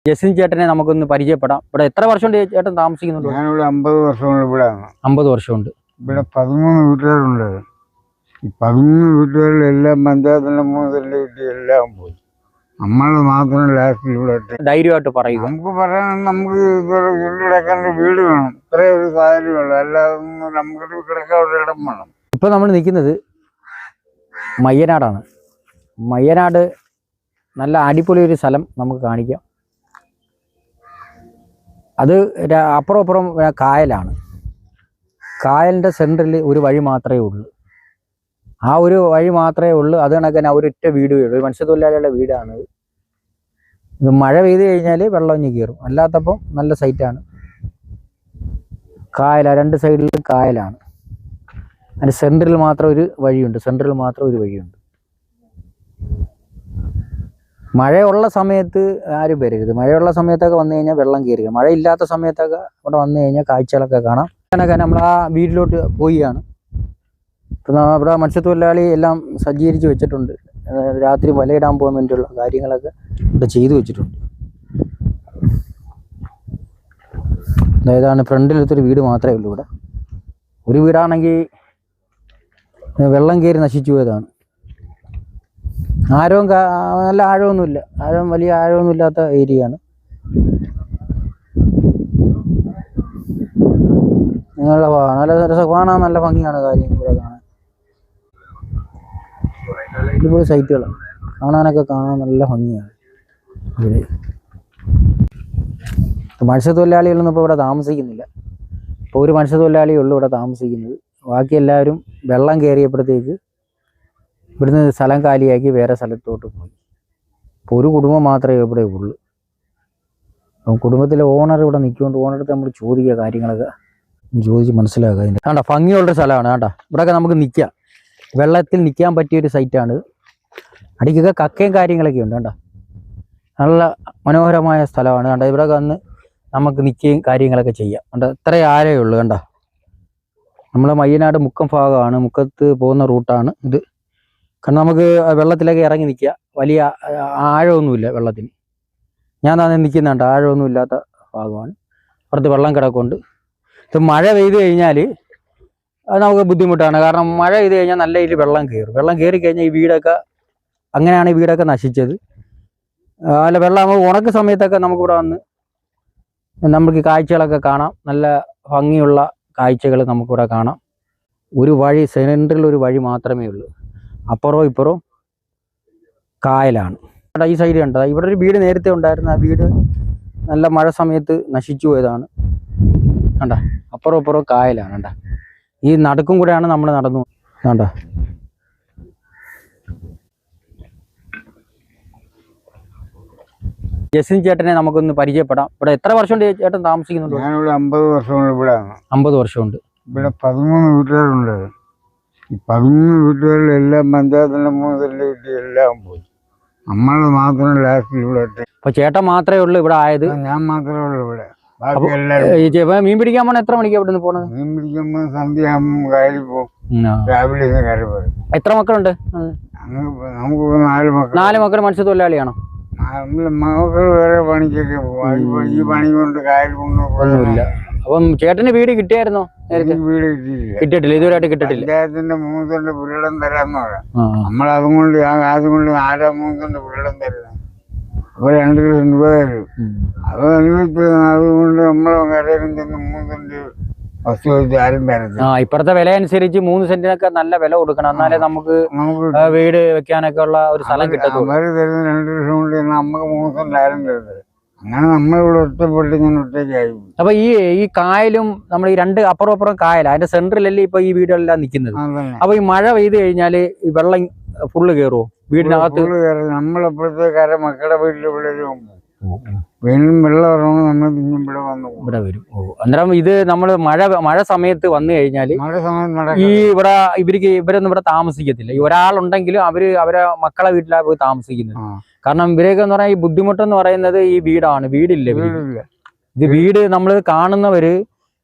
ജസിൻ ചേട്ടനെ നമുക്കൊന്ന് പരിചയപ്പെടാം. ഇവിടെ എത്ര വർഷം ചേട്ടൻ താമസിക്കുന്നുണ്ട്? ഞാനിവിടെ 50 വർഷമുണ്ട്. ഇവിടെ 50 വർഷമുണ്ട്. ഇവിടെ 13 വീട്ടുകാരുണ്ട്. ഈ 13 വീട്ടുകാരിലെല്ലാം പഞ്ചായത്തിന്റെ 3 സെന്റ് കിട്ടി എല്ലാം പോയി. നമ്മള് മാത്രം ലാസ്റ്റ് ഇവിടെ ധൈര്യമായിട്ട് പറയുക. നമുക്ക് പറയാൻ നമുക്ക് കിടക്കാൻ വീട് വേണം, ഇത്രയും ഒരു സാഹചര്യമുള്ളൂ. അല്ലാതെ നമുക്ക് കിടക്കാൻ ഒരു ഇടം വേണം. ഇപ്പൊ നമ്മൾ നിൽക്കുന്നത് മയ്യനാടാണ്. മയ്യനാട് നല്ല അടിപൊളി ഒരു സ്ഥലം നമുക്ക് കാണിക്കാം. അത് അപ്പുറം കായലാണ്. കായലിൻ്റെ സെൻറ്ററിൽ ഒരു വഴി മാത്രമേ ഉള്ളൂ. ആ ഒരു വഴി മാത്രമേ ഉള്ളൂ. അത് കണക്കിന് ഒരൊറ്റ വീടേ ഉള്ളൂ. ഒരു മത്സ്യത്തൊഴിലാളികളുടെ വീടാണ്. ഇത് മഴ പെയ്ത് കഴിഞ്ഞാൽ വെള്ളം ഇഞ്ഞ് കയറും. അല്ലാത്തപ്പം നല്ല സൈറ്റാണ്. കായലാണ്, രണ്ട് സൈഡിലും കായലാണ്. അതിന് സെൻറ്ററിൽ മാത്രം ഒരു വഴിയുണ്ട്. മഴയുള്ള സമയത്ത് ആരും വരരുത്. മഴയുള്ള സമയത്തൊക്കെ വന്നു കഴിഞ്ഞാൽ വെള്ളം കയറുക. മഴയില്ലാത്ത സമയത്തൊക്കെ ഇവിടെ വന്നു കഴിഞ്ഞാൽ കാഴ്ചകളൊക്കെ കാണാം. അങ്ങനെയൊക്കെ നമ്മൾ ആ വീട്ടിലോട്ട് പോവുകയാണ്. ഇപ്പം ഇവിടെ മത്സ്യത്തൊഴിലാളി എല്ലാം സജ്ജീകരിച്ച് വെച്ചിട്ടുണ്ട്. രാത്രി വലയിടാൻ പോകാൻ വേണ്ടിയുള്ള കാര്യങ്ങളൊക്കെ ഇവിടെ ചെയ്തു വെച്ചിട്ടുണ്ട്. അതായതാണ് ഫ്രണ്ടിലത്തൊരു വീട് മാത്രമേ ഉള്ളൂ. ഇവിടെ ഒരു വീടാണെങ്കിൽ വെള്ളം കയറി നശിച്ചു പോയതാണ്. നല്ല ആഴമൊന്നുമില്ല. വലിയ ആഴമൊന്നുമില്ലാത്ത ഏരിയയാണ്. നല്ല കാണാൻ നല്ല ഭംഗിയാണ്. കാര്യം ഇവിടെ കാണാൻ ഇതുപോലെ സൈറ്റുകളാണ്. കാണാൻ നല്ല ഭംഗിയാണ്. ഇവിടെ മത്സ്യത്തൊഴിലാളികളൊന്നും ഇപ്പോൾ ഇവിടെ താമസിക്കുന്നില്ല. ഇപ്പോൾ ഒരു മത്സ്യത്തൊഴിലാളിയേ ഉള്ളൂ ഇവിടെ താമസിക്കുന്നത്. ബാക്കി എല്ലാവരും വെള്ളം കയറിയപ്പോഴത്തേക്ക് ഇവിടുന്ന് സ്ഥലം കാലിയാക്കി വേറെ സ്ഥലത്തോട്ട് പോയി. ഇപ്പോൾ ഒരു കുടുംബം മാത്രമേ ഇവിടെ ഉള്ളൂ. അപ്പം കുടുംബത്തിലെ ഓണർ ഇവിടെ നിൽക്കുകൊണ്ട് ഓണറടുത്ത് നമ്മൾ ചോദിക്കുക, കാര്യങ്ങളൊക്കെ ചോദിച്ച് മനസ്സിലാക്കുക. അതിൻ്റെ വേണ്ട ഭംഗിയുള്ളൊരു സ്ഥലമാണ്. വേണ്ട ഇവിടെയൊക്കെ നമുക്ക് നിൽക്കാം. വെള്ളത്തിൽ നിൽക്കാൻ പറ്റിയൊരു സൈറ്റാണ്. അടിക്കൊക്കെ കക്കയും കാര്യങ്ങളൊക്കെ ഉണ്ട്. വേണ്ട നല്ല മനോഹരമായ സ്ഥലമാണ്. വേണ്ട ഇവിടെ വന്ന് നമുക്ക് നിൽക്കുകയും കാര്യങ്ങളൊക്കെ ചെയ്യാം. വേണ്ട ഇത്ര ആരേ ഉള്ളൂ. വേണ്ട നമ്മൾ മയ്യനാട് മുക്കം ഭാഗമാണ്. മുക്കത്ത് പോകുന്ന റൂട്ടാണ് ഇത്. കാരണം നമുക്ക് വെള്ളത്തിലേക്ക് ഇറങ്ങി നിൽക്കുക. വലിയ ആഴമൊന്നുമില്ല വെള്ളത്തിന്. ഞാൻ തന്നെ നിൽക്കുന്നുണ്ട്. ആഴമൊന്നും ഇല്ലാത്ത ഭാഗമാണ്. പുറത്ത് വെള്ളം കിടക്കുന്നുണ്ട്. ഇത് മഴ പെയ്ത് കഴിഞ്ഞാൽ അത് നമുക്ക് ബുദ്ധിമുട്ടാണ്. കാരണം മഴ പെയ്ത് കഴിഞ്ഞാൽ നല്ല രീതിയിൽ വെള്ളം കയറും. വെള്ളം കയറി കഴിഞ്ഞാൽ ഈ വീടൊക്കെ അങ്ങനെയാണ് ഈ വീടൊക്കെ നശിച്ചത്. അല്ല വെള്ളം നമുക്ക് ഉണക്ക സമയത്തൊക്കെ നമുക്കിവിടെ വന്ന് നമുക്ക് കാഴ്ചകളൊക്കെ കാണാം. നല്ല ഭംഗിയുള്ള കാഴ്ചകൾ നമുക്കിവിടെ കാണാം. ഒരു വഴി, സെൻറ്ററിൽ ഒരു വഴി മാത്രമേ ഉള്ളൂ. അപ്പുറവും ഇപ്പുറവും കായലാണ്. ഈ സൈഡ് കണ്ടത് ഇവിടെ ഒരു വീട് നേരത്തെ ഉണ്ടായിരുന്നു. ആ വീട് നല്ല മഴ സമയത്ത് നശിച്ചു പോയതാണ്. കണ്ട അപ്പുറവും ഇപ്പുറവും കായലാണ്. കണ്ട ഈ നടുക്കും കൂടെയാണ് നമ്മൾ നടന്നു. കണ്ട ജസിൻ ചേട്ടനെ നമുക്കൊന്ന് പരിചയപ്പെടാം. ഇവിടെ എത്ര വർഷം ചേട്ടൻ താമസിക്കുന്നുണ്ട്? ഞാനിവിടെ 50 വർഷമുണ്ട്. ഇവിടെ 50 വർഷമുണ്ട്. ഇവിടെ 13 വീട്ടുകാരുണ്ട്. ഈ 13 വീട്ടുകാരിലെല്ലാം പഞ്ചായത്തിന്റെ 3 സെന്റ് കിട്ടി എല്ലാം പോയി. നമ്മള് മാത്രം ലാസ്റ്റ് ഇവിടെ. അപ്പൊ ചേട്ടൻ മാത്രമേ ഉള്ളൂ ഇവിടെ ആയത്? ഞാൻ മാത്രമേ ഉള്ളൂ ഇവിടെ. ബാക്കി എല്ലാവരും മീൻ പിടിക്കാൻ പോണ എത്ര മണിക്കാണ് ഇവിടെ നിന്ന് പോണത്? മീൻ പിടിക്കുമ്പോ സന്ധ്യയാകുമ്പോൾ കായലിൽ പോകും. രാവിലെ കയറി പോയി. എത്ര മക്കളുണ്ട്? നമുക്ക് 4 മക്കൾ. 4 മക്കൾ മത്സ്യത്തൊഴിലാളിയാണോ? മക്കൾ വേറെ പണിക്കൊക്കെ പോകും. ഈ പണി കൊണ്ട് കായൽ കൊണ്ടുപോകില്ല. അപ്പം ചേട്ടന് വീട് കിട്ടിയായിരുന്നോ? വീട് കിട്ടിയിട്ടില്ല. ഇതുവരെയായിട്ട് കിട്ടിയിട്ടില്ല. പഞ്ചായത്തിന്റെ 3 സെന്റ് പുരയിടം തരാന്ന് പറയാം. നമ്മളതും കൊണ്ട് അതുകൊണ്ട് 3 സെന്റ് പുരയിടം തരുന്നത്. അപ്പൊ 2 ലക്ഷം രൂപ തരും. അത് അനുഭവിച്ചു. അതുകൊണ്ട് നമ്മളെ കരയിലും ചെന്ന് 3 സെന്റ് വസ്തു വെച്ച് ആരും തരത്തില്ല. ഇപ്പഴത്തെ വില അനുസരിച്ച് 3 സെന്റിനൊക്കെ നല്ല വില കൊടുക്കണം. എന്നാലേ നമുക്ക് വീട് വെക്കാനൊക്കെ ഉള്ള ഒരു സ്ഥലം കിട്ടത്തുള്ളൂ. അവര് തരുന്ന 2 ലക്ഷം കൊണ്ട് നമുക്ക് 3 സെന്റ് ആരും തരുന്നത്. അങ്ങനെ നമ്മളിവിടെ ഒറ്റപ്പെട്ട് ഇങ്ങനെ ഒറ്റയ്ക്കായി. അപ്പൊ ഈ കായലും നമ്മൾ ഈ രണ്ട് അപ്പുറം കായല, അതിന്റെ സെന്ററിലല്ലേ ഇപ്പൊ ഈ വീടുകളെല്ലാം നിൽക്കുന്നത്. അപ്പൊ ഈ മഴ പെയ്ത് കഴിഞ്ഞാല് ഈ വെള്ളം ഫുള്ള് കയറുമോ വീടിനകത്ത്? നമ്മളെപ്പോഴത്തെ കാര്യം മക്കളുടെ വീട്ടിൽ ഇവിടെ വീണ്ടും വെള്ളം ഇറങ്ങുമ്പോൾ നമ്മൾ പിന്നും ഇവിടെ വരും. അന്നേരം ഇത് നമ്മൾ മഴ സമയത്ത് വന്നു കഴിഞ്ഞാല് ഈ ഇവരൊന്നും ഇവിടെ താമസിക്കത്തില്ല. ഈ ഒരാളുണ്ടെങ്കിലും അവരെ മക്കളെ വീട്ടിലാണ് പോയി താമസിക്കുന്നത്. കാരണം ഇവരെയൊക്കെ എന്ന് പറഞ്ഞാൽ ഈ ബുദ്ധിമുട്ടെന്ന് പറയുന്നത് ഈ വീടില്ല. ഇത് വീട് നമ്മൾ കാണുന്നവര്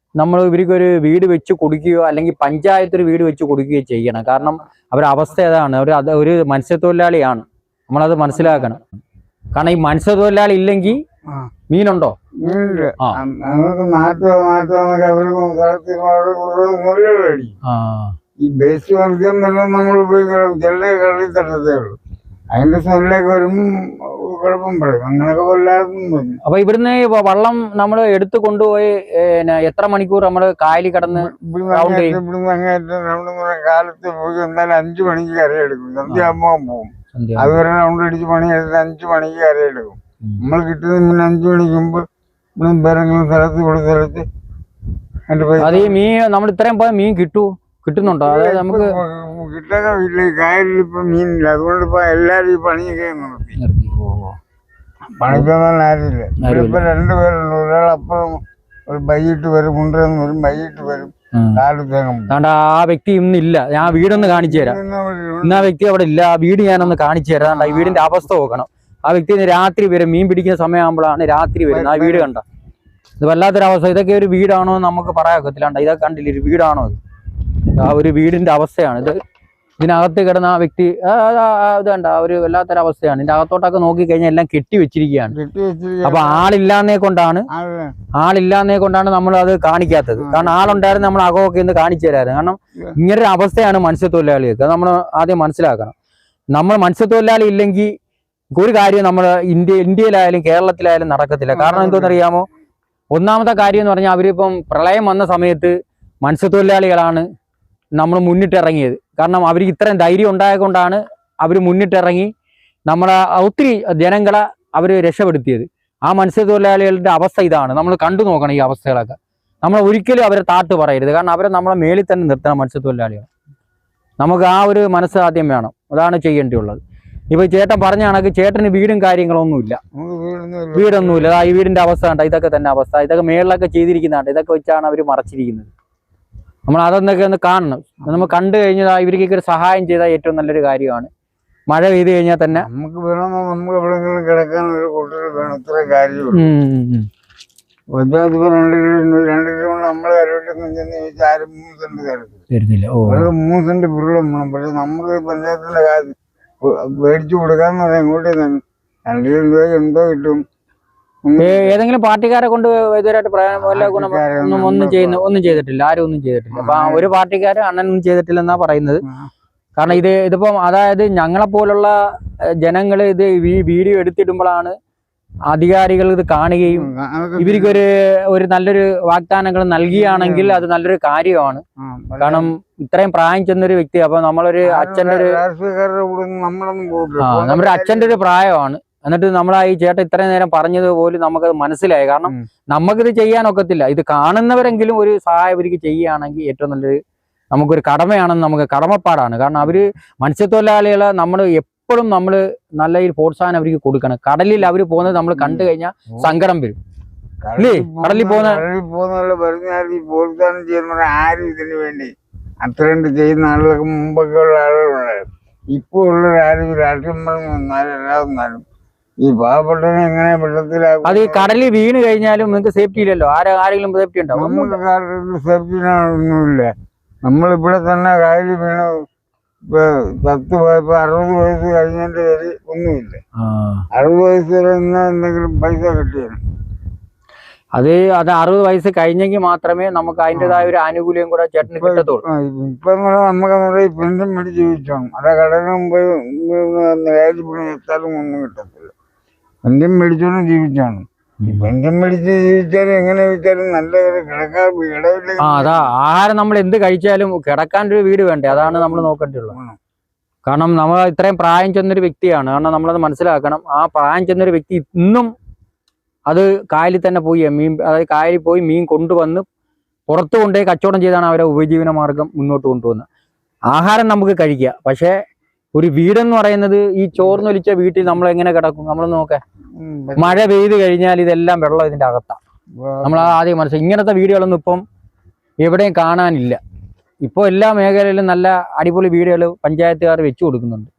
ഇവർക്കൊരു വീട് വെച്ച് കൊടുക്കുകയോ അല്ലെങ്കിൽ പഞ്ചായത്ത് ഒരു വീട് വെച്ച് കൊടുക്കുകയോ ചെയ്യണം. കാരണം അവരുടെ അവസ്ഥ ഏതാണ്? ഒരു മത്സ്യത്തൊഴിലാളിയാണ്. നമ്മളത് മനസ്സിലാക്കണം. കാരണം ഈ മത്സ്യത്തൊഴിലാളി ഇല്ലെങ്കിൽ മീനുണ്ടോ? മീനില്ല. ആ. നമുക്ക് മാറ്റമൊക്കെ അവർക്ക് മുറികളടി ഈ ബേസ് വർഗം എല്ലാം നമ്മൾ ഉപയോഗിക്കണം. ചില കളി തട്ടത്തേ ഉള്ളൂ. അതിന്റെ സ്മെല്ലൊക്കെ വരും, കുഴപ്പം പറയും. അങ്ങനെയൊക്കെ വല്ലാതും തോന്നി. അപ്പൊ ഇവിടുന്ന് വള്ളം നമ്മൾ എടുത്തു കൊണ്ടുപോയി എത്ര മണിക്കൂർ നമ്മള് കായലിൽ കിടന്ന് ഇവിടുന്ന് അങ്ങേറ്റം റൗണ്ട് കാലത്ത് പോയി എന്തായാലും 5 മണിക്ക് കരയെടുക്കും. സന്ധ്യയാകുമ്പോ പോകും. അതുവരെ റൗണ്ട് അടിച്ച് പണിയെടുത്ത് 5 മണിക്ക് കരയെടുക്കും. നമ്മൾ കിട്ടുന്ന പിന്നെ 5 മണിക്ക് മുമ്പ് വേറെങ്കിലും സ്ഥലത്ത് കൊടുത്ത് അത് ഈ മീൻ നമ്മൾ ഇത്രയും പോയ മീൻ കിട്ടുന്നുണ്ടോ? അതായത് നമുക്ക് കിട്ടൊക്കെ ഇല്ല. കായലിൽ ഇപ്പൊ മീനില്ല. അതുകൊണ്ട് ഇപ്പൊ എല്ലാരും ഈ പണിയൊക്കെ നിർത്തി. പണിക്കൊന്നും ആരില്ല. ഇപ്പൊ 2 പേരുണ്ട്. ഒരാളപ്പുറം ഒരു വൈകിട്ട് വരും, കൊണ്ടുവന്ന് വരും, വൈകിട്ട് വരും. ആ വ്യക്തി ഇന്നില്ല. ഞാൻ വീടൊന്ന് കാണിച്ചു തരാം. ഇന്ന് ആ വ്യക്തി അവിടെ ഇല്ല. ആ വീട് ഞാനൊന്ന് കാണിച്ചു തരാം. ഈ വീടിന്റെ അവസ്ഥ നോക്കണം. ആ വ്യക്തി രാത്രി വരും. മീൻ പിടിക്കുന്ന സമയമാകുമ്പോഴാണ് രാത്രി വരുന്നത്. ആ വീട് കണ്ട ഇത് വല്ലാത്തൊരവസ്ഥ. ഇതൊക്കെ ഒരു വീടാണോ നമുക്ക് പറയാക്കത്തില്ലാണ്ട. ഇതൊക്കെ കണ്ടില്ല, ഒരു വീടാണോ അത്? ആ ഒരു വീടിന്റെ അവസ്ഥയാണ് ഇത്. ഇതിനകത്ത് കിടന്ന ആ വ്യക്തി ഇത് കണ്ട ഒരു വല്ലാത്തൊരവസ്ഥയാണ്. ഇതിന്റെ അകത്തോട്ടൊക്കെ നോക്കിക്കഴിഞ്ഞാൽ എല്ലാം കെട്ടി വെച്ചിരിക്കുകയാണ്. അപ്പൊ ആളില്ലാന്നേ കൊണ്ടാണ് നമ്മൾ അത് കാണിക്കാത്തത്. കാരണം ആളുണ്ടായിരുന്നു നമ്മൾ അകമൊക്കെ ഒന്ന് കാണിച്ചു തരായിരുന്നു. കാരണം ഇങ്ങനൊരു അവസ്ഥയാണ് മത്സ്യത്തൊഴിലാളികൾക്ക്. അത് നമ്മൾ ആദ്യം മനസ്സിലാക്കണം. നമ്മൾ മത്സ്യത്തൊഴിലാളി ഇല്ലെങ്കിൽ ഒരു കാര്യം നമ്മൾ ഇന്ത്യയിലായാലും കേരളത്തിലായാലും നടക്കത്തില്ല. കാരണം എന്തോന്നറിയാമോ? ഒന്നാമത്തെ കാര്യം എന്ന് പറഞ്ഞാൽ അവരിപ്പം പ്രളയം വന്ന സമയത്ത് മത്സ്യത്തൊഴിലാളികളാണ് നമ്മൾ മുന്നിട്ടിറങ്ങിയത്. കാരണം അവർക്ക് ഇത്രയും ധൈര്യം ഉണ്ടായതുകൊണ്ടാണ് അവർ മുന്നിട്ടിറങ്ങി നമ്മളെ ഒത്തിരി ജനങ്ങളെ അവർ രക്ഷപ്പെടുത്തിയത്. ആ മത്സ്യത്തൊഴിലാളികളുടെ അവസ്ഥ ഇതാണ്. നമ്മൾ കണ്ടു നോക്കണം ഈ അവസ്ഥകളൊക്കെ. നമ്മൾ ഒരിക്കലും അവരെ താട്ട് പറയരുത്. കാരണം അവരെ നമ്മളെ മേളിൽ തന്നെ നിർത്തണം മത്സ്യത്തൊഴിലാളികൾ. നമുക്ക് ആ ഒരു മനസ്സ് ആദ്യം വേണം. അതാണ് ചെയ്യേണ്ടിയുള്ളത്. ഇപ്പൊ ചേട്ടൻ പറഞ്ഞ കണക്ക് ചേട്ടന് വീടും കാര്യങ്ങളൊന്നുമില്ല. വീടൊന്നുമില്ല. ഈ വീടിന്റെ അവസ്ഥ കണ്ട ഇതൊക്കെ തന്നെ അവസ്ഥ. ഇതൊക്കെ മേളിലൊക്കെ ചെയ്തിരിക്കുന്നതാണ്. ഇതൊക്കെ വെച്ചാണ് അവർ മറച്ചിരിക്കുന്നത്. നമ്മൾ അതൊന്നൊക്കെ ഒന്ന് കാണണം. നമ്മൾ കണ്ടു കഴിഞ്ഞാൽ ഇവർക്കൊക്കെ ഒരു സഹായം ചെയ്താൽ ഏറ്റവും നല്ലൊരു കാര്യമാണ്. മഴ പെയ്ത് കഴിഞ്ഞാൽ തന്നെ നമുക്ക് നമുക്ക് എവിടെയെങ്കിലും കിടക്കാൻ ഒരു കൂട്ടർ വേണം. ഇത്ര കാര്യമുള്ളൂ. നമ്മളെ കരവിട്ട് ആരും 3 സെന്റ് തരുന്നില്ല. 3 സെന്റ് പുരുളം വേണം. പക്ഷെ നമുക്ക് പഞ്ചായത്തിന്റെ കാര്യം മേടിച്ചു കൊടുക്കാന്ന് പറയാം. ഇങ്ങോട്ട് 2 രൂപ എന്തോ കിട്ടും. ഏതെങ്കിലും പാർട്ടിക്കാരെ കൊണ്ട് ഇതുവരായിട്ട് ഒന്നും ചെയ്തിട്ടില്ല. ആരും ഒന്നും ചെയ്തിട്ടില്ല. അപ്പൊ ഒരു പാർട്ടിക്കാര് അണ്ണനൊന്നും ചെയ്തിട്ടില്ലെന്നാ പറയുന്നത്. കാരണം ഇതിപ്പം അതായത് ഞങ്ങളെ പോലുള്ള ജനങ്ങൾ ഇത് ഈ വീഡിയോ എടുത്തിടുമ്പോഴാണ് അധികാരികൾ ഇത് കാണുകയും ഇവർക്കൊരു നല്ലൊരു വാഗ്ദാനങ്ങൾ നൽകിയാണെങ്കിൽ അത് നല്ലൊരു കാര്യമാണ്. കാരണം ഇത്രയും പ്രായം ചെന്നൊരു വ്യക്തി. അപ്പൊ നമ്മളൊരു അച്ഛൻ്റെ നമ്മുടെ അച്ഛൻ്റെ ഒരു പ്രായമാണ്. എന്നിട്ട് നമ്മളാ ഈ ചേട്ടൻ ഇത്രയും നേരം പറഞ്ഞത് പോലും നമുക്കത് മനസ്സിലായി. കാരണം നമുക്കിത് ചെയ്യാനൊക്കത്തില്ല. ഇത് കാണുന്നവരെങ്കിലും ഒരു സഹായം ഇവർക്ക് ചെയ്യുകയാണെങ്കിൽ ഏറ്റവും നല്ലൊരു നമുക്കൊരു കടമയാണെന്ന് നമുക്ക് കടമപ്പാടാണ്. കാരണം അവര് മത്സ്യത്തൊഴിലാളികളെ നമ്മൾ എപ്പോഴും നമ്മൾ നല്ല ഈ പ്രോത്സാഹനം അവർക്ക് കൊടുക്കണം. കടലിൽ അവർ പോകുന്നത് നമ്മൾ കണ്ടു കഴിഞ്ഞാൽ സങ്കടം വരും. അല്ലേ? കടലിൽ പ്രോത്സാഹനം ചെയ്യുന്ന ആരും ഇതിനു വേണ്ടി അത്രണ്ട് ചെയ്യുന്ന ആളുകൾക്ക് മുമ്പൊക്കെ ഉള്ള ആളുകളുണ്ടായിരുന്നു. ഇപ്പോൾ ഉള്ള ആരും രാഷ്ട്രീയം വന്നാലും എല്ലാവരും ഈ പാവപ്പെട്ടവനെ എങ്ങനെ വെള്ളത്തിലാക്കും? അത് ഈ കടലിൽ വീണ് കഴിഞ്ഞാലും നിങ്ങൾക്ക് സേഫ്റ്റി ഇല്ലല്ലോ. ആരെങ്കിലും സേഫ്റ്റി ഉണ്ടാവും? നമുക്ക് സേഫ്റ്റിനൊന്നുമില്ല. നമ്മളിവിടെ തന്നെ കായലിൽ വീണ് 10 പോയപ്പോ 60 വയസ്സ് കഴിഞ്ഞതിന്റെ പേര് ഒന്നുമില്ല. 60 വയസ്സ് വരെ എന്തെങ്കിലും പൈസ കിട്ടിയാണ്. അത് 60 വയസ്സ് കഴിഞ്ഞെങ്കിൽ മാത്രമേ നമുക്ക് അതിൻ്റെതായ ഒരു ആനുകൂല്യം കൂടെ ചേട്ടന് കിട്ടത്തുള്ളൂ. ഇപ്പൊ നമുക്ക് പെൻഷൻ മേടിച്ച് ജീവിച്ചോണം. അതെ കടലിന് മുമ്പ് എത്താലും ഒന്നും കിട്ടത്തില്ല. പെൻഷൻ മേടിച്ചോണ്ട് ജീവിച്ചാണ്. പെൻഷൻ മേടിച്ച് ജീവിച്ചാലും എങ്ങനെ വെച്ചാലും നല്ല കിടക്കാൻ ഇടവില്ല. അതാ ആഹാരം നമ്മൾ എന്ത് കഴിച്ചാലും കിടക്കാൻ ഒരു വീട് വേണ്ടേ? അതാണ് നമ്മൾ നോക്കേണ്ടിയുള്ളത്. കാരണം നമ്മൾ ഇത്രയും പ്രായം ചെന്നൊരു വ്യക്തിയാണ്. കാരണം നമ്മളത് മനസ്സിലാക്കണം. ആ പ്രായം ചെന്നൊരു വ്യക്തി ഇന്നും അത് കായലിൽ തന്നെ പോയി അതായത് കായലിൽ പോയി മീൻ കൊണ്ടുവന്ന് പുറത്തു കൊണ്ടുപോയി കച്ചവടം ചെയ്താണ് അവരെ ഉപജീവന മാർഗം മുന്നോട്ട് കൊണ്ടുപോകുന്നത്. ആഹാരം നമുക്ക് കഴിക്കുക, പക്ഷേ ഒരു വീടെന്ന് പറയുന്നത് ഈ ചോർന്നൊലിച്ച വീട്ടിൽ നമ്മൾ എങ്ങനെ കിടക്കും? നമ്മൾ നോക്കേ, മഴ പെയ്ത് കഴിഞ്ഞാൽ ഇതെല്ലാം വെള്ളം ഇതിന്റെ അകത്താണ്. നമ്മൾ ആദ്യം മനസ്സിലാക്കി. ഇങ്ങനത്തെ വീടുകളൊന്നും ഇപ്പം എവിടെയും കാണാനില്ല. ഇപ്പോൾ എല്ലാ മേഖലയിലും നല്ല അടിപൊളി വീടുകൾ പഞ്ചായത്തുകാർ വെച്ചു കൊടുക്കുന്നുണ്ട്.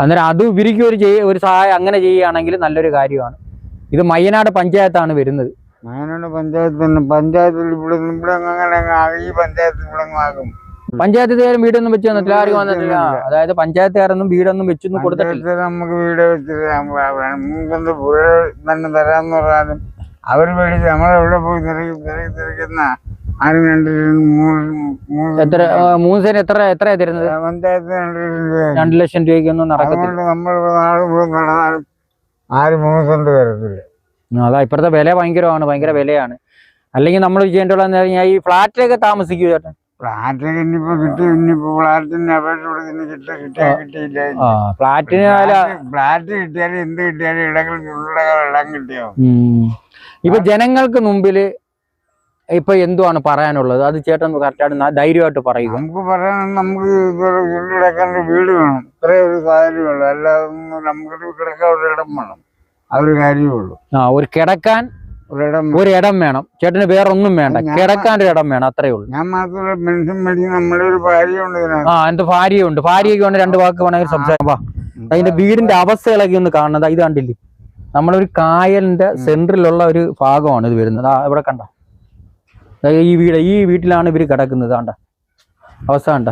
അന്നേരം അത് ഇവർക്ക് ഒരു സഹായം അങ്ങനെ ചെയ്യുകയാണെങ്കിൽ നല്ലൊരു കാര്യമാണ്. ഇത് മയ്യനാട് പഞ്ചായത്താണ് വരുന്നത്. മയ്യനാട് പഞ്ചായത്ത് തന്നെ. പഞ്ചായത്തിൽ ഇവിടെ അങ്ങനെ ഈ പഞ്ചായത്തിൽ ഇവിടെ ആകും. പഞ്ചായത്തുകാരും വീടൊന്നും വെച്ച് തന്നിട്ടില്ല, ആരും വന്നിട്ടില്ല. അതായത് പഞ്ചായത്തുകാരൊന്നും വീടൊന്നും വെച്ചൊന്നും കൊടുത്തിട്ടില്ല. നമുക്ക് വീട് വെച്ചിട്ട് പുഴ തന്നെ തരാന്ന് പറഞ്ഞാലും അവര് മേടിച്ച് നമ്മളെവിടെ പോയി തിരക്കുന്ന ആരും 2 എത്ര 3 സെന്റ് എത്രയാ തരുന്നത്? പഞ്ചായത്ത് 2 ലക്ഷം രൂപയ്ക്കൊന്നും നടക്കത്തില്ല. അതുകൊണ്ട് നമ്മൾ നാട് മുഴുവൻ നടന്നാലും ആരും 3 സെന്റ് തരത്തില്ല. അതാ ഇപ്പോഴത്തെ വില ഭയങ്കര വിലയാണ്. അല്ലെങ്കിൽ നമ്മൾ ചെയ്യേണ്ടതെന്ന് പറഞ്ഞാൽ ഈ ഫ്ലാറ്റിലൊക്കെ താമസിക്കൂ ചേട്ടൻ. ഫ്ലാറ്റൊക്കെ ഇനിയിപ്പോ ഫ്ലാറ്റിന് അപേക്ഷ കിട്ടിയില്ല. ഫ്ലാറ്റിന് ഫ്ലാറ്റ് കിട്ടിയാലും എന്ത് കിട്ടിയാലും ഇടം കിട്ടിയോ. ഇപ്പൊ ജനങ്ങൾക്ക് മുമ്പില് ഇപ്പൊ എന്തുവാണ് പറയാനുള്ളത്? അത് ചേട്ടൻ കറക്റ്റായിട്ട് ധൈര്യമായിട്ട് പറയുക. നമുക്ക് പറയാൻ നമുക്ക് കിടക്കാൻ വീട് വേണം, ഇത്രേ ഒരു കാര്യമുള്ളൂ. അല്ലാതെ നമുക്കൊരു കിടക്കാൻ ഒരു ഇടം വേണം, അതൊരു കാര്യമുള്ളൂ. ഒരു കിടക്കാൻ ഒരിടം വേണം ചേട്ടന്, വേറെ ഒന്നും വേണ്ട, കിടക്കാൻ ഒരു ഇടം വേണം, അത്രേ ഉള്ളൂ. ഞാൻ മാത്രമല്ല പെൻഷൻ മേടിക്കുന്ന നമ്മുടെ ഒരു ഭാര്യയുണ്ട്. എന്റെ ഭാര്യയുണ്ട്. ഭാര്യയ്ക്ക് വേണ്ട 2 വാക്ക് വേണമെങ്കിൽ സംസാരിക്കാം. അതിന്റെ വീടിന്റെ അവസ്ഥകളൊക്കെ ഒന്ന് കാണുന്നത്. ഇത് കണ്ടില്ലേ, നമ്മളൊരു കായലിന്റെ സെന്ററിലുള്ള ഒരു ഭാഗമാണ് ഇത് വരുന്നത്. ഇവിടെ കണ്ട ഈ വീട്ടിലാണ് ഇവർ കിടക്കുന്നത്. കണ്ട അവസ്ഥ കണ്ട,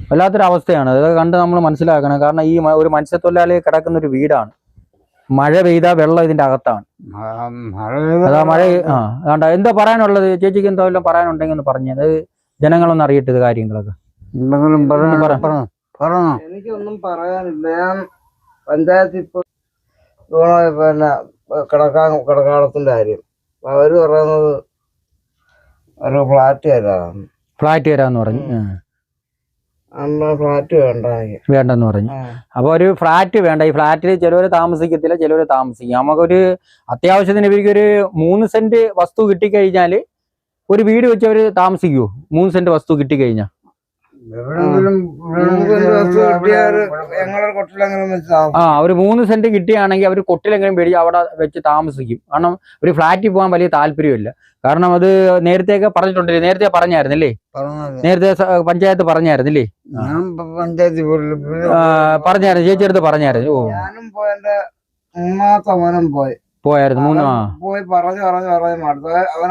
വല്ലാത്തൊരു അവസ്ഥയാണ്. ഇതൊക്കെ കണ്ട് നമ്മൾ മനസ്സിലാക്കണം. കാരണം ഈ ഒരു മത്സ്യത്തൊഴിലാളി കിടക്കുന്ന ഒരു വീടാണ്. മഴ പെയ്താൽ വെള്ളം ഇതിന്റെ അകത്താണ്. അതാ മഴ. കണ്ട, എന്താ പറയാനുള്ളത് ചേച്ചിക്ക്? എന്തോ എല്ലാം പറയാനുണ്ടെങ്കിൽ ഒന്ന് പറഞ്ഞു, അത് ജനങ്ങളൊന്നും അറിയട്ടെ ഇത് കാര്യങ്ങളൊക്കെ. എനിക്കൊന്നും പറയാനില്ല. ഞാൻ പഞ്ചായത്ത് ഇപ്പൊ പിന്നെ കിടക്കാടത്തിന്റെ കാര്യം അവര് പറയുന്നത് ഒരു ഫ്ലാറ്റ് തരാന്ന് പറഞ്ഞു. ഫ്ലാറ്റ് വേണ്ടെന്ന് പറഞ്ഞു. അപ്പൊ ഒരു ഫ്ലാറ്റ് വേണ്ട. ഈ ഫ്ലാറ്റിൽ ചിലവര് താമസിക്കത്തില്ല, ചിലവര് താമസിക്കും. നമുക്കൊരു അത്യാവശ്യത്തിന് ഇവർക്ക് ഒരു 3 സെന്റ് വസ്തു കിട്ടിക്കഴിഞ്ഞാല് ഒരു വീട് വെച്ച് അവര് താമസിക്കുവോ? 3 സെന്റ് വസ്തു കിട്ടിക്കഴിഞ്ഞാൽ ഒരു 3 സെന്റ് കിട്ടിയാണെങ്കിൽ അവർ കൊട്ടിലെങ്കിലും പേടിച്ച് അവിടെ വെച്ച് താമസിക്കും. കാരണം ഒരു ഫ്ലാറ്റിൽ പോകാൻ വലിയ താല്പര്യമില്ല. കാരണം അത് നേരത്തെയൊക്കെ പറഞ്ഞിട്ടുണ്ടല്ലേ, നേരത്തെ പറഞ്ഞായിരുന്നല്ലേ, നേരത്തെ പഞ്ചായത്ത് പറഞ്ഞായിരുന്നില്ലേ? പറഞ്ഞായിരുന്നു, ചേച്ചി അടുത്ത് പറഞ്ഞായിരുന്നു. പോയായിരുന്നു.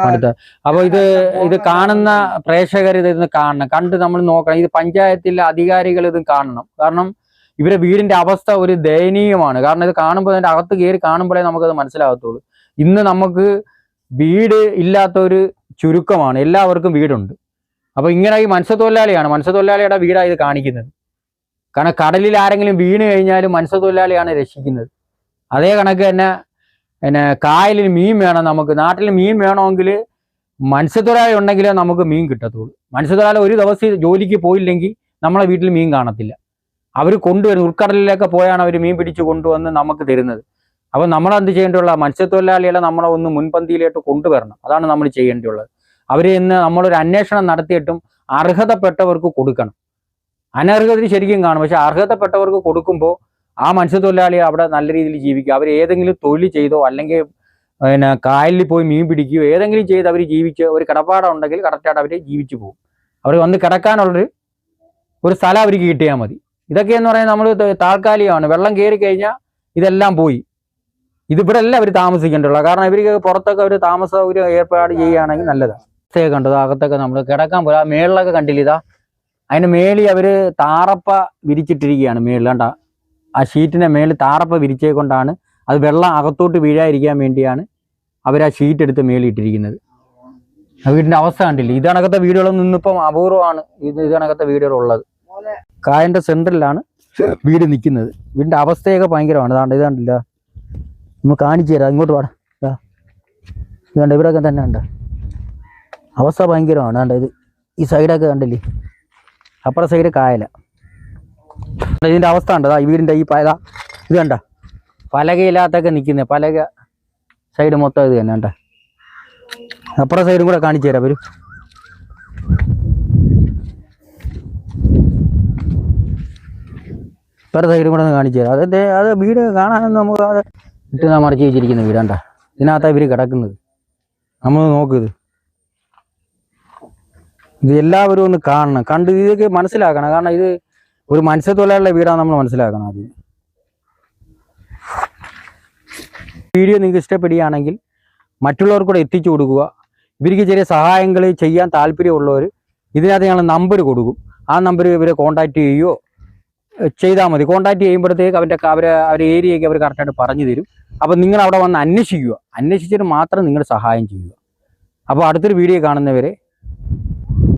അടുത്ത അപ്പൊ ഇത് കാണുന്ന പ്രേക്ഷകർ ഇതൊന്ന് കാണണം, കണ്ട് നമ്മൾ നോക്കണം. ഇത് പഞ്ചായത്തിലെ അധികാരികൾ ഇത് കാണണം. കാരണം ഇവരെ വീടിന്റെ അവസ്ഥ ഒരു ദയനീയമാണ്. കാരണം ഇത് കാണുമ്പോൾ അതിന്റെ അകത്ത് കയറി കാണുമ്പോഴേ നമുക്കത് മനസ്സിലാകത്തുള്ളൂ. ഇന്ന് നമുക്ക് വീട് ഇല്ലാത്ത ഒരു ചുരുക്കമാണ്, എല്ലാവർക്കും വീടുണ്ട്. അപ്പൊ ഇങ്ങനെ ഈ മത്സ്യത്തൊഴിലാളിയുടെ വീടാണ് ഇത് കാണിക്കുന്നത്. കാരണം കടലിൽ ആരെങ്കിലും വീണ് കഴിഞ്ഞാലും മത്സ്യത്തൊഴിലാളിയാണ് രക്ഷിക്കുന്നത്. അതേ കണക്ക് തന്നെ കായലിൽ മീൻ വേണം. നമുക്ക് നാട്ടിൽ മീൻ വേണമെങ്കിൽ മത്സ്യത്തൊഴിലാളി ഉണ്ടെങ്കിലേ നമുക്ക് മീൻ കിട്ടത്തുള്ളൂ. മത്സ്യത്തൊഴിലാളി ഒരു ദിവസം ജോലിക്ക് പോയില്ലെങ്കിൽ നമ്മളെ വീട്ടിൽ മീൻ കാണത്തില്ല. അവർ കൊണ്ടുവരുന്നത് ഉൾക്കടലിലൊക്കെ പോയാണ് അവർ മീൻ പിടിച്ച് കൊണ്ടുവന്ന് നമുക്ക് തരുന്നത്. അപ്പം നമ്മളെന്ത് ചെയ്യേണ്ടിയുള്ള മത്സ്യത്തൊഴിലാളികളെ നമ്മളെ ഒന്ന് മുൻപന്തിയിലേക്ക് കൊണ്ടുവരണം. അതാണ് നമ്മൾ ചെയ്യേണ്ടിയുള്ളത്. അവരെ ഇന്ന് നമ്മളൊരു അന്വേഷണം നടത്തിയിട്ടും അർഹതപ്പെട്ടവർക്ക് കൊടുക്കണം. അനർഹതയിൽ ശരിക്കും കാണും, പക്ഷെ അർഹതപ്പെട്ടവർക്ക് കൊടുക്കുമ്പോൾ ആ മത്സ്യത്തൊഴിലാളി അവിടെ നല്ല രീതിയിൽ ജീവിക്കുക. അവർ ഏതെങ്കിലും തൊഴിൽ ചെയ്തോ അല്ലെങ്കിൽ കായലിൽ പോയി മീൻ പിടിക്കുകയോ ഏതെങ്കിലും ചെയ്ത് അവർ ജീവിച്ച് ഒരു കിടപ്പാടം ഉണ്ടെങ്കിൽ കറക്റ്റായിട്ട് അവർ ജീവിച്ചു പോകും. അവർ വന്ന് കിടക്കാനുള്ളൊരു സ്ഥലം അവർക്ക് കിട്ടിയാൽ മതി. ഇതൊക്കെയെന്ന് പറയുന്നത് നമ്മൾ താൽക്കാലികമാണ്. വെള്ളം കയറി കഴിഞ്ഞാൽ ഇതെല്ലാം പോയി. ഇതിവിടെ അല്ല അവർ താമസിക്കേണ്ടുള്ള. കാരണം ഇവർക്ക് പുറത്തൊക്കെ ഒരു താമസ ഒരു ഏർപ്പാട് ചെയ്യുകയാണെങ്കിൽ നല്ലതാണ്. അവസ്ഥയൊക്കെ കണ്ടത് അകത്തൊക്കെ നമ്മൾ കിടക്കാൻ പോലെ. ആ മേളിലൊക്കെ കണ്ടില്ല, ഇതാ അതിന് മേളിൽ അവർ താറപ്പ വിരിച്ചിട്ടിരിക്കുകയാണ്. മേളിൽ കണ്ട ആ ഷീറ്റിന്റെ മേളിൽ താറപ്പ വിരിച്ചേ കൊണ്ടാണ് അത് വെള്ളം അകത്തോട്ട് വീഴാതിരിക്കാൻ വേണ്ടിയാണ് അവർ ആ ഷീറ്റ് എടുത്ത് മേളിയിട്ടിരിക്കുന്നത്. ആ വീടിന്റെ അവസ്ഥ കണ്ടില്ല. ഇത് കണക്കത്തെ വീടുകളൊന്നും ഇന്നിപ്പം അപൂർവമാണ് ഇത് കണക്കത്തെ വീടുകളുള്ളത്. കായലിന്റെ സെന്ററിലാണ് വീട് നിൽക്കുന്നത്. വീടിന്റെ അവസ്ഥയൊക്കെ ഭയങ്കരമാണ്. ഇത് കണ്ടില്ല, നമ്മൾ കാണിച്ചു തരാം. ഇങ്ങോട്ട് പാടാ. ഇത് കണ്ട ഇവിടെയൊക്കെ തന്നെ ഉണ്ട്, അവസ്ഥ ഭയങ്കരമാണ്. കണ്ട ഇത് ഈ സൈഡൊക്കെ കണ്ടില്ലേ, അപ്പുറത്തെ സൈഡ് കായല. ഇതിന്റെ അവസ്ഥ ഉണ്ട്. ഈ വീടിന്റെ ഈ ഇത് കണ്ട പലകയില്ലാത്തൊക്കെ നിൽക്കുന്നത്. പലക സൈഡ് മൊത്തം ഇത് തന്നെ കണ്ട. അപ്പുറത്തെ സൈഡും കൂടെ കാണിച്ചു തരാം. വരും ഇപ്പുറത്തെ സൈഡും കൂടെ ഒന്ന് കാണിച്ചു തരാം. അത് വീട് കാണാനൊന്നും നമുക്ക് അത് ഇട്ട് മറച്ചു വെച്ചിരിക്കുന്ന വീടാണ്ട. ഇതിനകത്താണ് ഇവർ കിടക്കുന്നത്. നമ്മൾ നോക്കിയത് ഇത് എല്ലാവരും ഒന്ന് കാണണം, കണ്ട് ഇതൊക്കെ മനസ്സിലാക്കണം. കാരണം ഇത് ഒരു മത്സ്യത്തൊഴിലാളിയുടെ വീടാണ് നമ്മൾ മനസ്സിലാക്കണം. ആദ്യം വീഡിയോ നിങ്ങൾക്ക് ഇഷ്ടപ്പെടുകയാണെങ്കിൽ മറ്റുള്ളവർക്കൂടെ എത്തിച്ചു കൊടുക്കുക. ഇവർക്ക് ചെറിയ സഹായങ്ങൾ ചെയ്യാൻ താല്പര്യമുള്ളവർ ഇതിനകത്ത് ഞങ്ങൾ നമ്പർ കൊടുക്കും. ആ നമ്പർ ഇവരെ കോൺടാക്ട് ചെയ്യുകയോ ചെയ്താൽ മതി. കോൺടാക്ട് ചെയ്യുമ്പോഴത്തേക്ക് അവരുടെ ഏരിയയ്ക്ക് അവർ കറക്റ്റായിട്ട് പറഞ്ഞു തരും. അപ്പോൾ നിങ്ങൾ അവിടെ വന്ന് അന്വേഷിക്കുക. അന്വേഷിച്ചിട്ട് മാത്രം നിങ്ങൾ സഹായം ചെയ്യുക. അപ്പോൾ അടുത്തൊരു വീഡിയോ കാണുന്നവരെ